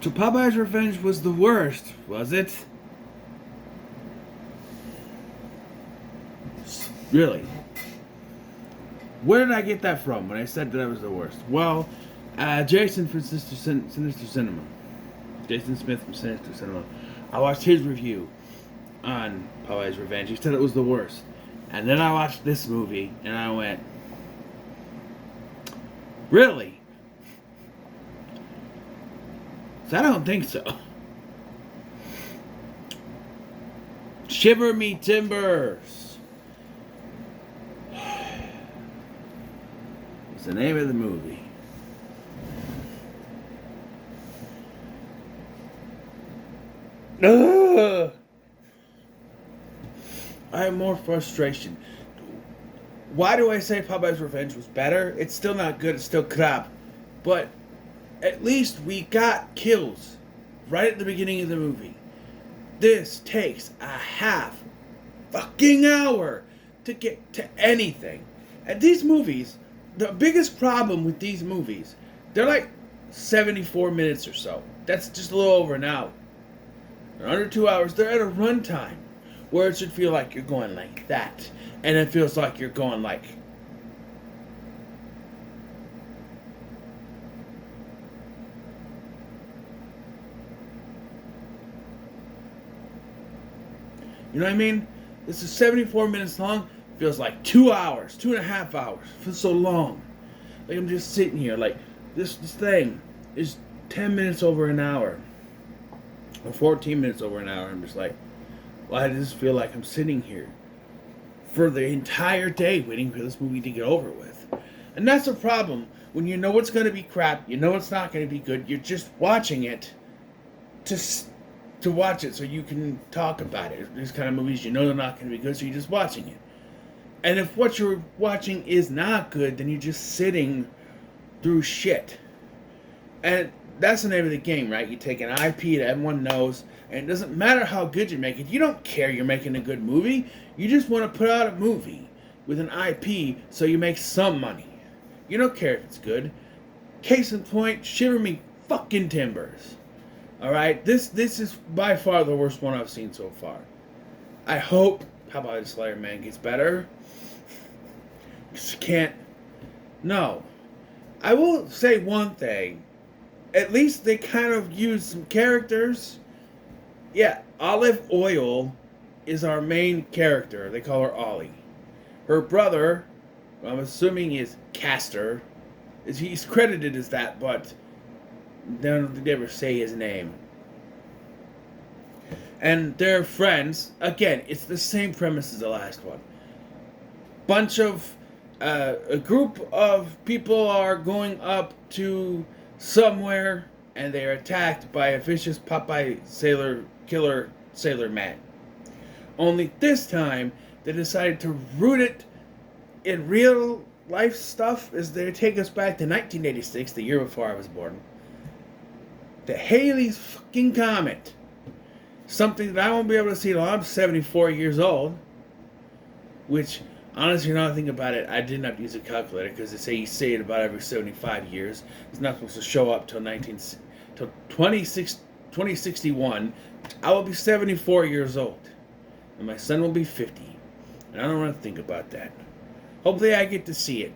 So Popeye's Revenge was the worst, was it? Really? Where did I get that from when I said that it was the worst? Well, Jason from Sinister Cinema. Jason Smith from Sinister Cinema. I watched his review on Popeye's Revenge. He said it was the worst. And then I watched this movie and I went, really? So I don't think so. Shiver me timbers. It's the name of the movie. Ugh. I have more frustration. Why do I say Popeye's Revenge was better? It's still not good. It's still crap. But at least we got kills right at the beginning of the movie. This takes a half fucking hour to get to anything. And these movies, the biggest problem with these movies, they're like 74 minutes or so. That's just a little over an hour. They're under 2 hours. They're at a runtime where it should feel like you're going like that. And it feels like you're going like... You know what I mean? This is 74 minutes long. Feels like 2 hours, 2.5 hours. It feels so long. Like I'm just sitting here. Like this thing is 10 minutes over an hour. Or 14 minutes over an hour. I'm just like, why does this feel like I'm sitting here for the entire day waiting for this movie to get over with? And that's a problem. When you know it's going to be crap, you know it's not going to be good, you're just watching it to watch it so you can talk about it. These kind of movies, you know they're not going to be good, so you're just watching it. And if what you're watching is not good, then you're just sitting through shit. And that's the name of the game, right? You take an IP that everyone knows, and it doesn't matter how good you make it. You don't care you're making a good movie. You just want to put out a movie with an IP so you make some money. You don't care if it's good. Case in point, shiver me fucking timbers. Alright? This is by far the worst one I've seen so far. I hope Popeye the Slayer Man gets better. Just can't. No. I will say one thing. At least they kind of use some characters. Yeah, Olive Oil is our main character. They call her Ollie. Her brother, I'm assuming is Castor. He's credited as that, but they don't ever say his name. And they're friends. Again, it's the same premise as the last one. A group of people are going up to somewhere, and they are attacked by a vicious Popeye killer sailor man. Only this time, they decided to root it in real life stuff as they take us back to 1986, the year before I was born. The Halley's fucking Comet. Something that I won't be able to see until I'm 74 years old. Which, honestly, now I think about it, I didn't have to use a calculator because they say you say it about every 75 years. It's not supposed to show up till 2061. I will be 74 years old. And my son will be 50. And I don't want to think about that. Hopefully I get to see it.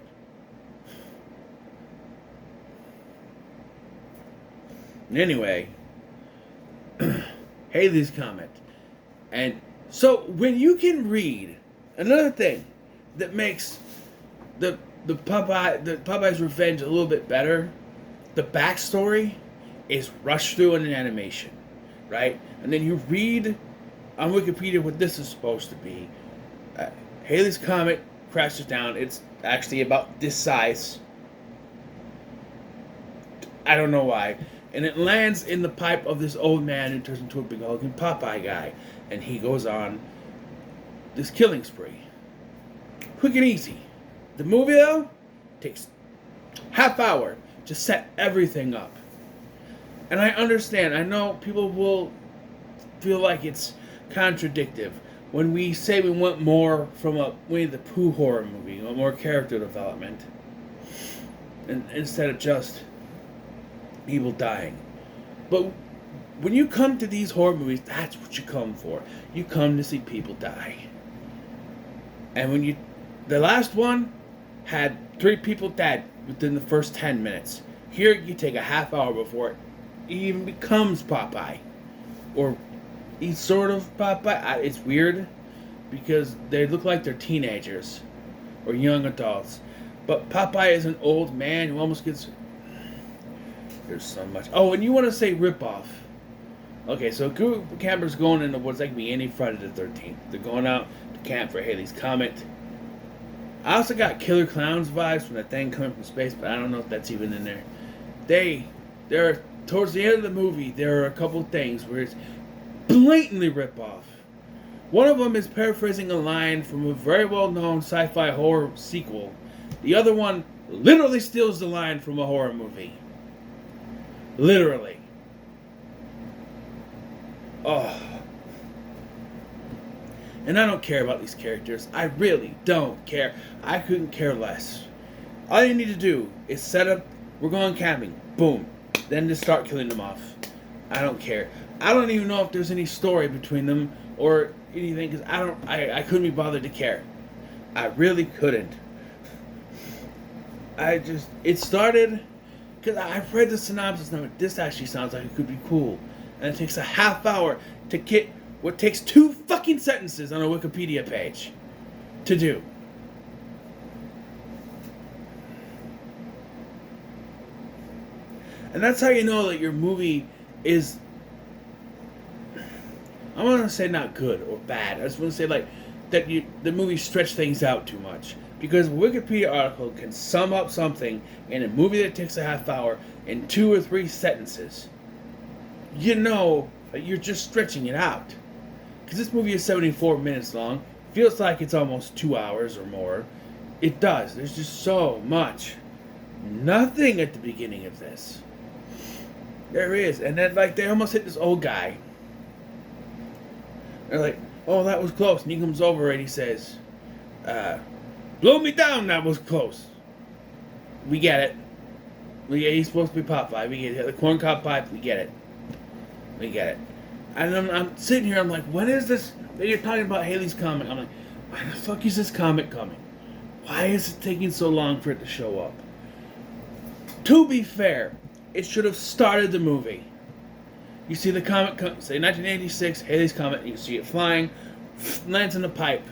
Anyway, Halley's Comet. And so when you can read, another thing that makes the Popeye's Revenge a little bit better, the backstory is rushed through in an animation, right? And then you read on Wikipedia what this is supposed to be. Halley's Comet crashes down. It's actually about this size. I don't know why. And it lands in the pipe of this old man who turns into a big hulking Popeye guy. And he goes on this killing spree. Quick and easy. The movie, though, takes half hour to set everything up. And I understand. I know people will feel like it's contradictive when we say we want more from a Winnie the Pooh horror movie, we want more character development, and instead of just people dying. But when you come to these horror movies, that's what you come for. You come to see people die. And the last one had 3 people dead within the first 10 minutes. Here, you take a half hour before it even becomes Popeye. Or he's sort of Popeye. It's weird because they look like they're teenagers or young adults. But Popeye is an old man who almost gets... There's so much... Oh, and you want to say ripoff. Okay, so group of campers going in the woods. That could be any Friday the 13th. They're going out to camp for Halley's Comet. I also got Killer Clowns vibes from that thing coming from space, but I don't know if that's even in there. There, towards the end of the movie, there are a couple things where it's blatantly rip-off. One of them is paraphrasing a line from a very well-known sci-fi horror sequel. The other one literally steals the line from a horror movie. Literally. Oh. And I don't care about these characters. I really don't care. I couldn't care less. All you need to do is set up, we're going camping. Boom. Then just start killing them off. I don't care. I don't even know if there's any story between them or anything, because I couldn't be bothered to care. I really couldn't. It started, because I've read the synopsis now, this actually sounds like it could be cool. And it takes a half hour to get what takes 2 fucking sentences on a Wikipedia page to do. And that's how you know that your movie is, I want to say not good or bad. I just want to say like that the movie stretched things out too much. Because a Wikipedia article can sum up something in a movie that takes a half hour in 2 or 3 sentences. You know that you're just stretching it out. Because this movie is 74 minutes long. Feels like it's almost 2 hours or more. It does. There's just so much. Nothing at the beginning of this. There is. And then like they almost hit this old guy. They're like, oh, that was close. And he comes over and he says, blow me down, that was close. We get it. He's supposed to be Popeye. We get it. The corn cob pipe, we get it. We get it. And I'm sitting here, I'm like, when is this? You're talking about Halley's Comet. I'm like, why the fuck is this comet coming? Why is it taking so long for it to show up? To be fair, it should have started the movie. You see the comet, say 1986, Halley's Comet, and you see it flying, lands in the pipe.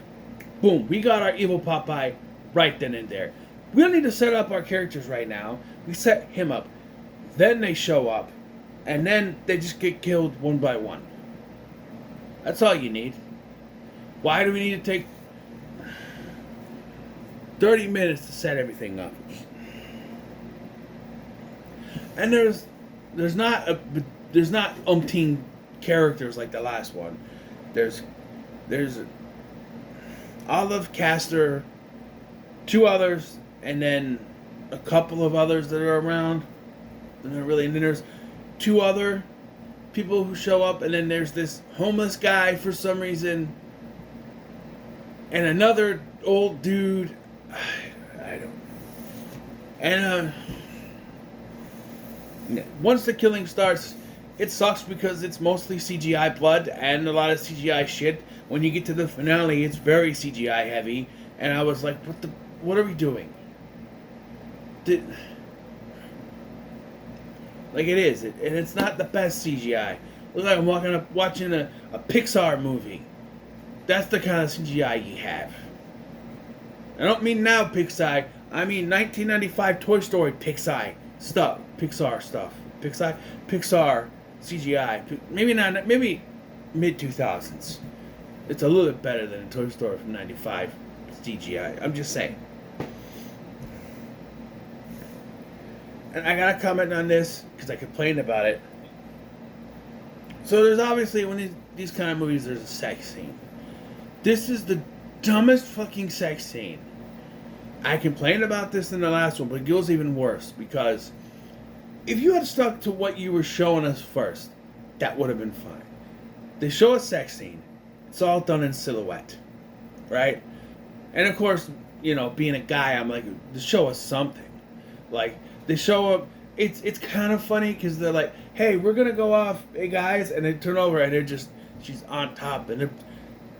Boom, we got our evil Popeye right then and there. We don't need to set up our characters right now. We set him up. Then they show up. And then they just get killed one by one. That's all you need. Why do we need to take 30 minutes to set everything up? And there's not umpteen characters like the last one. There's Olive, Castor, 2 others, and then a couple of others that are around. And then there's 2 other people who show up, and then there's this homeless guy for some reason, and another old dude. I don't. And once the killing starts, it sucks because it's mostly CGI blood and a lot of CGI shit. When you get to the finale, it's very CGI heavy, and I was like, what are we doing? Like it is, and it's not the best CGI. Looks like I'm watching a Pixar movie. That's the kind of CGI you have. I don't mean now Pixar. I mean 1995 Toy Story Pixar stuff. Pixar CGI. Maybe not. Maybe mid 2000s. It's a little bit better than a Toy Story from '95 CGI. I'm just saying. And I gotta comment on this because I complained about it. So there's obviously, when these kind of movies, there's a sex scene. This is the dumbest fucking sex scene. I complained about this in the last one, but it goes even worse because if you had stuck to what you were showing us first, that would have been fine. They show a sex scene. It's all done in silhouette, right? And of course, you know, being a guy, I'm like, show us something. Like, they show up, it's kind of funny because they're like, hey, we're gonna go off, hey guys, and they turn over and they're just she's on top and they're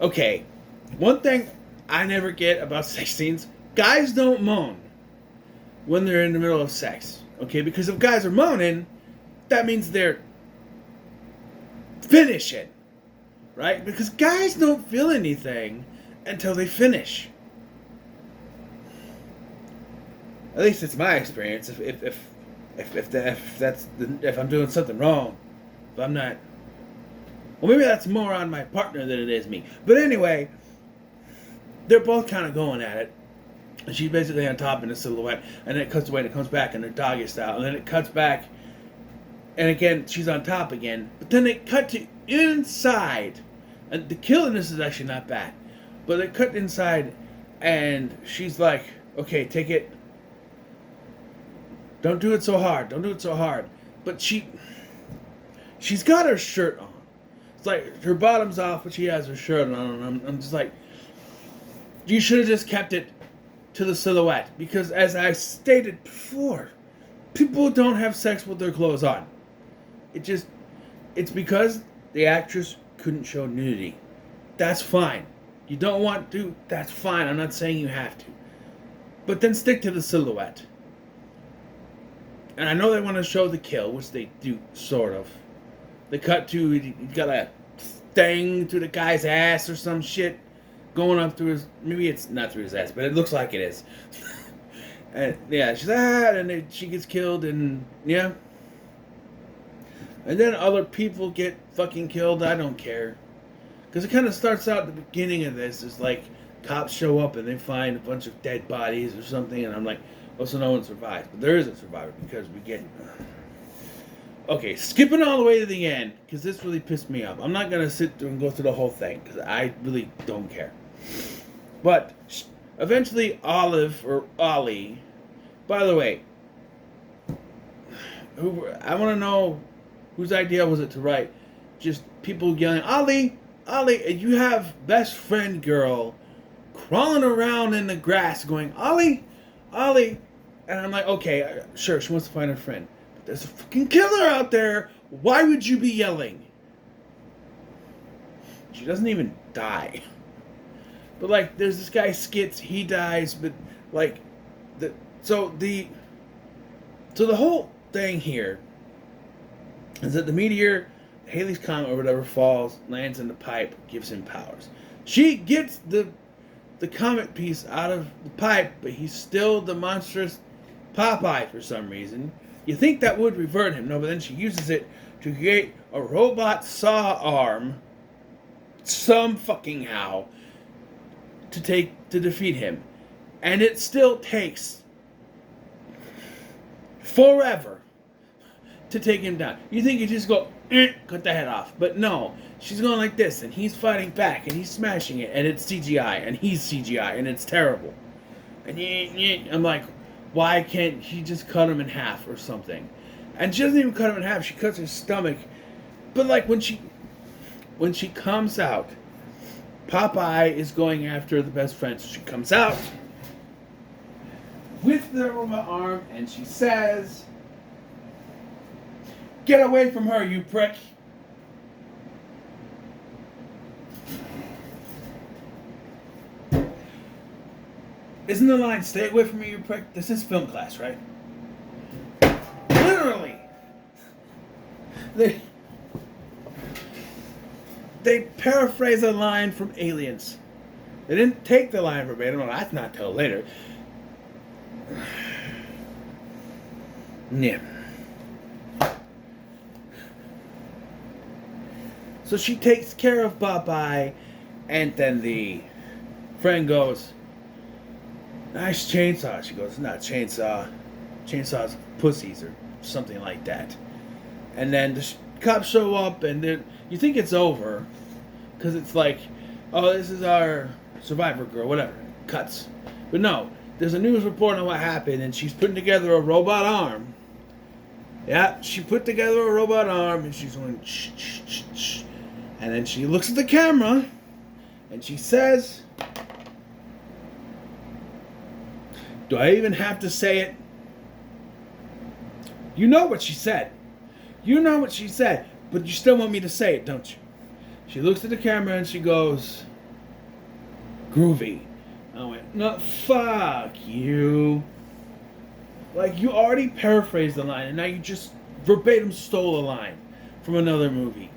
okay. One thing I never get about sex scenes: guys don't moan when they're in the middle of sex. Okay, because if guys are moaning, that means they're finishing, right? Because guys don't feel anything until they finish. At least it's my experience. If I'm doing something wrong, if I'm not, well, maybe that's more on my partner than it is me. But anyway, they're both kind of going at it, and she's basically on top in a silhouette, and then it cuts away and it comes back in her doggy style, and then it cuts back, and again she's on top again. But then they cut to inside, and the kill in this is actually not bad, but they cut inside, and she's like, "Okay, take it." Don't do it so hard. Don't do it so hard. But she's got her shirt on. It's like her bottom's off, but she has her shirt on. And I'm just like, you should have just kept it to the silhouette. Because as I stated before, people don't have sex with their clothes on. It's because the actress couldn't show nudity. That's fine. You don't want to, that's fine. I'm not saying you have to. But then stick to the silhouette. And I know they want to show the kill, which they do, sort of. They cut to, he got a thing through the guy's ass or some shit going up through his, maybe it's not through his ass, but it looks like it is. And yeah, she's and then she gets killed, and yeah. And then other people get fucking killed, I don't care. Because it kind of starts out at the beginning of this, it's like cops show up and they find a bunch of dead bodies or something, and I'm like, oh, so no one survives. But there is a survivor because we get... Okay, skipping all the way to the end, because this really pissed me off. I'm not going to sit through and go through the whole thing, because I really don't care. But eventually Olive, or Ollie... By the way, I want to know whose idea was it to write just people yelling, Ollie, Ollie, and you have best friend girl crawling around in the grass going, Ollie, Ollie. And I'm like, okay, sure, she wants to find her friend. But there's a fucking killer out there. Why would you be yelling? She doesn't even die. But, like, there's this guy, Skits, he dies, but, like, so the whole thing here is that the meteor, Halley's Comet or whatever, falls, lands in the pipe, gives him powers. She gets the comet piece out of the pipe, but he's still the monstrous Popeye for some reason. You think that would revert him. No, but then she uses it to create a robot saw arm some fucking how to defeat him. And it still takes forever to take him down. You think you just go, cut the head off. But no, she's going like this, and he's fighting back, and he's smashing it, and it's CGI, and he's CGI, and it's terrible. And I'm like, why can't he just cut him in half or something? And she doesn't even cut him in half. She cuts his stomach. But like when she comes out, Popeye is going after the best friend. So she comes out with the robot arm, and she says, "Get away from her, you prick." Isn't the line, "Stay away from me, you prick"? This is film class, right? Literally. They paraphrase a line from Aliens. They didn't take the line verbatim. Well, that's not till later. Yeah. So she takes care of Popeye, and then the friend goes, "Nice chainsaw." She goes, "Not chainsaw. Chainsaws pussies," or something like that. And then the cops show up, and you think it's over, because it's like, oh, this is our survivor girl, whatever. Cuts. But no, there's a news report on what happened, and she's putting together a robot arm. Yeah, she put together a robot arm, and she's going, shh, shh, shh, shh. And then she looks at the camera, and she says, do I even have to say it? You know what she said. You know what she said, but you still want me to say it, don't you? She looks at the camera and she goes, groovy. I went, no, fuck you. Like, you already paraphrased the line, and now you just verbatim stole a line from another movie.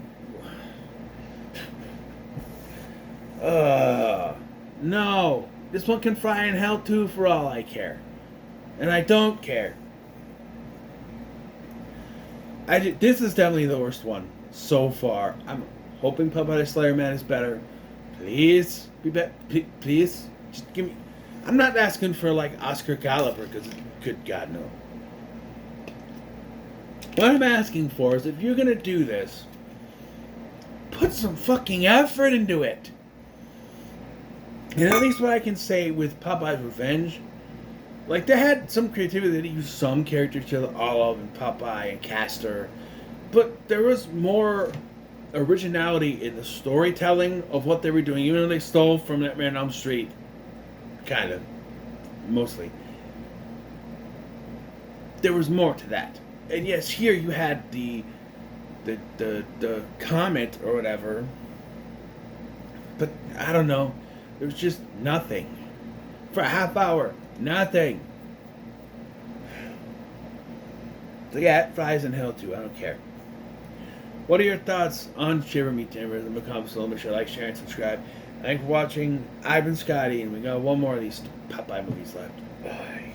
No. This one can fry in hell too, for all I care. And I don't care. This is definitely the worst one so far. I'm hoping Popeye the Slayer Man is better. Please be better. Please, just give me. I'm not asking for like Oscar caliber, because good God no. What I'm asking for is, if you're gonna do this, put some fucking effort into it. And at least what I can say with Popeye's Revenge, like, they had some creativity. They used some characters to Olive and Popeye and Castor, but there was more originality in the storytelling of what they were doing, even though they stole from that Man on Elm Street, kind of, mostly. There was more to that, and yes, here you had the comet or whatever, but I don't know. There was just nothing for a half hour. Nothing. So yeah, it flies in hell too. I don't care. What are your thoughts on Shiver Me Timbers and Become Slow? Make sure to like, share, and subscribe. Thanks for watching. I've been Scotty, and we got one more of these Popeye movies left. Bye.